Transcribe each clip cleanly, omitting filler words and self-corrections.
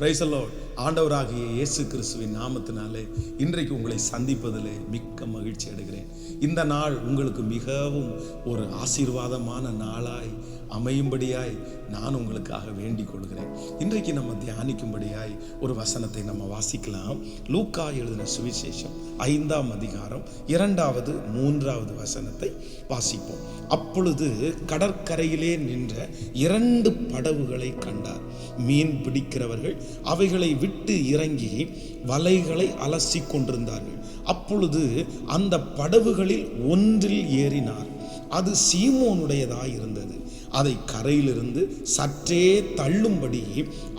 Praise the Lord. ஆண்டவராகிய இயேசு கிறிஸ்துவின் நாமத்தினாலே இன்றைக்கு உங்களை சந்திப்பதிலே மிக்க மகிழ்ச்சி அடைகிறேன். இந்த நாள் உங்களுக்கு மிகவும் ஒரு ஆசீர்வாதமான நாளாய் அமையும்படியாய் நான் உங்களுக்காக வேண்டிக் கொள்கிறேன். இன்றைக்கு நம்ம தியானிக்கும்படியாய் ஒரு வசனத்தை நம்ம வாசிக்கலாம். லூக்கா எழுதின சுவிசேஷம் 5ஆம் அதிகாரம் 2வது 3வது வசனத்தை வாசிப்போம். அப்பொழுது கடற்கரையிலே நின்ற 2 படகுகளை கண்டார். மீன் பிடிக்கிறவர்கள் அவைகளை விட்டு இறங்கி வலைகளை அலசி கொண்டிருந்தார்கள். அப்பொழுது அந்த படகுகளில் ஒன்றில் ஏறினார். அது சீமோனுடையதாய் இருந்தது. அதை கரையிலிருந்து சற்றே தள்ளும்படி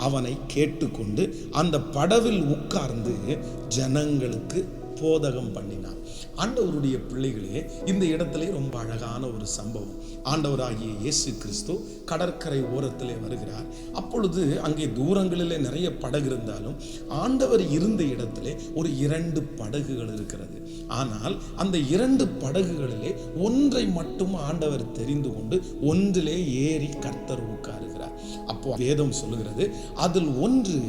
அவனை கேட்டுக்கொண்டு அந்த படவில் உட்கார்ந்து ஜனங்களுக்கு போதகம் பண்ணினார். ஆண்டவருடைய பிள்ளைகளே, இந்த இடத்திலே ரொம்ப அழகான ஒரு சம்பவம். ஆண்டவராகிய இயேசு கிறிஸ்து கடற்கரை ஓரத்திலே வருகிறார். அப்பொழுது அங்கே தூரங்களிலே நிறைய படகு இருந்தாலும் ஆண்டவர் இருந்த இடத்திலே ஒரு 2 படகுகள் இருக்கிறது. ஆனால் அந்த 2 படகுகளிலே ஒன்றை மட்டும் ஆண்டவர் தெரிந்து கொண்டு ஒன்றிலே ஏறி கர்த்தர் உட்காருகிறார். அப்போ வேதம் சொல்லுகிறது, அதில் ஒன்று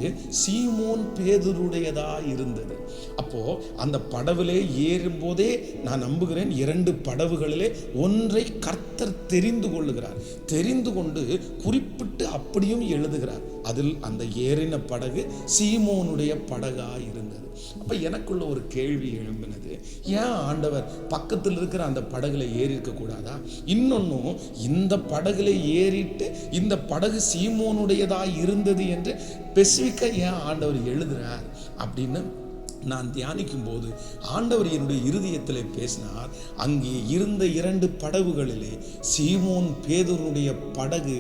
சீமோன் பேதுருடையதா இருந்தது. அப்போ அந்த படவிலே ஏறும்போதே நான் நம்புகிறேன் 2 படவுகளிலே ஒன்றை கர்த்தர் தெரிந்து கொள்ளுகிறார். தெரிந்து கொண்டு குறிப்பிட்டு அப்படியும் எழுதுகிறார். அதில் அந்த ஏறின படகு சீமோனுடைய படகா இருந்தது. அப்ப எனக்குள்ள ஒரு கேள்வி எழும்பினது, ஏன் ஆண்டவர் பக்கத்தில் இருக்கிற அந்த படகுல ஏறி இருக்க கூடாதா? இன்னொன்னும், இந்த படகுல ஏறிட்டு இந்த படகு சீமோனுடையதா இருந்தது என்று ஸ்பெசிஃபிக்கா ஏன் ஆண்டவர் எழுதுறார் அப்படின்னு நான் தியானிக்கும் போது ஆண்டவர் என்னுடைய இருதயத்திலே பேசினார். அங்கே இருந்த 2 படகுகளிலே சீமோன் பேதுருடைய படகு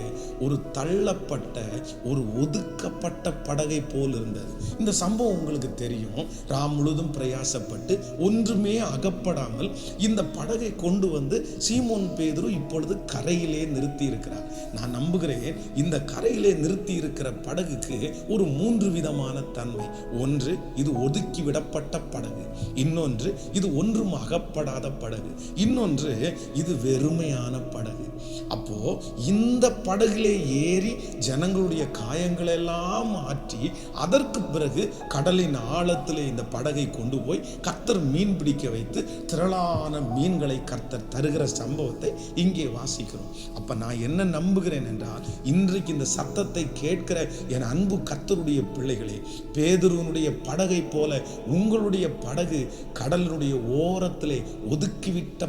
ஒரு தள்ளப்பட்ட ஒரு ஒதுக்கப்பட்ட படகை போல் இருந்தது. இந்த சம்பவம் உங்களுக்கு தெரியும். ராம் முழுதும் பிரயாசப்பட்டு ஒன்றுமே அகப்படாமல் இந்த படகை கொண்டு வந்து சீமோன் பேதுரு இப்பொழுது கரையிலே நிறுத்தி இருக்கிறார். நான் நம்புகிறேன் இந்த கரையிலே நிறுத்தி இருக்கிற படகுக்கு ஒரு 3 விதமான தன்மை. ஒன்று, இது ஒதுக்கி விடப்பட்ட படகு. இன்னொன்று, இது ஒன்றும் அகப்படாத படகு. இன்னொன்று, இது வெறுமையான படகு. அப்போ இந்த படகுலே ஏறி ஜனங்களுடைய காயங்களை எல்லாம் மாற்றி அதற்கு பிறகு கடலின் ஆழத்திலே இந்த படகை கொண்டு போய் கர்த்தர் மீன் பிடிக்க வைத்து திரளான மீன்களை கர்த்தர் தருகிற சம்பவத்தை இங்கே வாசிக்கிறோம். அப்ப நான் என்ன நம்புகிறேன் என்றால், இன்றைக்கு இந்த சத்தத்தை கேட்கிற என் அன்பு கர்த்தருடைய பிள்ளைகளே, பேதுருவனுடைய படகை போல உங்களுடைய படகு கடலினுடைய ஓரத்திலே ஒதுக்கிவிட்ட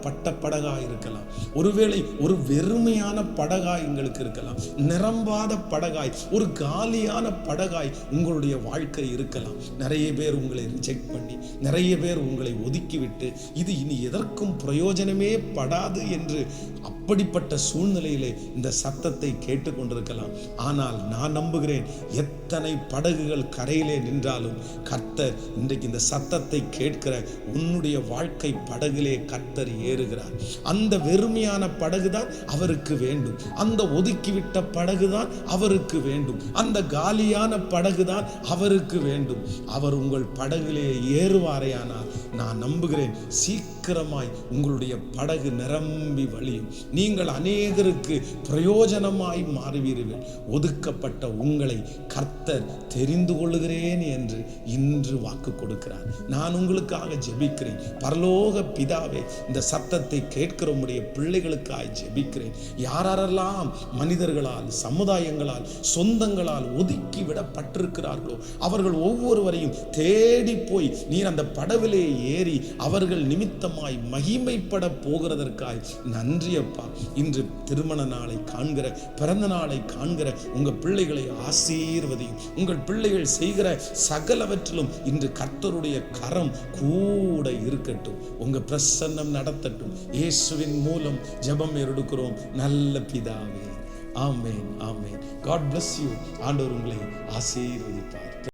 பட்ட படகா இருக்கலாம். ஒருவேளை ஒரு வெறுமையான படகாய் உங்களுக்கு இருக்கலாம். நிரம்பாத படகாய், ஒரு காலியான படகாய் உங்களுடைய வாழ்க்கை இருக்கலாம். நிறைய பேர் உங்களை ரிஜெக்ட் பண்ணி, நிறைய பேர் உங்களை ஒதுக்கிவிட்டு இது இனி எதற்கும் பிரயோஜனமே படாது என்று அப்படிப்பட்ட சூழ்நிலையிலே இந்த சத்தத்தை கேட்டுக்கொண்டிருக்கலாம். ஆனால் நான் நம்புகிறேன், எத்தனை படகுகள் கரையிலே நின்றாலும் கர்த்தர் இன்றைக்கு இந்த சத்தத்தை கேட்கிற உன்னுடைய வாழ்க்கை படகிலே கர்த்தர் ஏறுகிறார். அந்த வெறுமையான படகுதான் அவருக்கு வேண்டும். அந்த ஒதுக்கிவிட்ட படகுதான் அவருக்கு வேண்டும். அந்த காலியான படகுதான் அவருக்கு வேண்டும். அவர் உங்கள் படகிலே ஏறுவாரையானால் நான் நம்புகிறேன், சீக்கிரமாய் உங்களுடைய படகு நிரம்பி வழியும். நீங்கள் அநேகருக்கு பிரயோஜனமாய் மாறுவீர்கள். ஒதுக்கப்பட்ட உங்களை கர்த்தர் தெரிந்து கொள்ளுகிறேன் என்று இன்று வாக்கு கொடுக்கிறார். நான் உங்களுக்காக ஜெபிக்கிறேன். பரலோக பிதாவே, இந்த சத்தத்தை கேட்கிற உம்முடைய பிள்ளைகளுக்காய் ஜெபிக்கிறேன். யாரெல்லாம் மனிதர்களால், சமுதாயங்களால், சொந்தங்களால் ஒதுக்கி விடப்பட்டிருக்கிறார்களோ அவர்கள் ஒவ்வொருவரையும் தேடி போய் நீர் அந்த படவிலே ஏறி அவர்கள் நிமித்தமாய் மகிமைப்பட போகிறதற்காய் நன்றி அப்பா. இன்று திருமண நாளை காண்கிற, பிறந்த நாளை காண்கிற உங்க பிள்ளைகளை ஆசீர்வதியும். உங்கள் பிள்ளைகள் செய்கிற சகலவற்றிலும் இன்று கர்த்தருடைய கரம் கூட இருக்கட்டும். உங்க பிரசன்னம் நடத்தட்டும். இயேசுவின் மூலம் ஜெபம் எடுக்கிறோம் நல்ல பிதாவே. ஆமென், ஆமென். God bless you. ஆண்டவர் உங்களை ஆசீர்வதிப்பார்.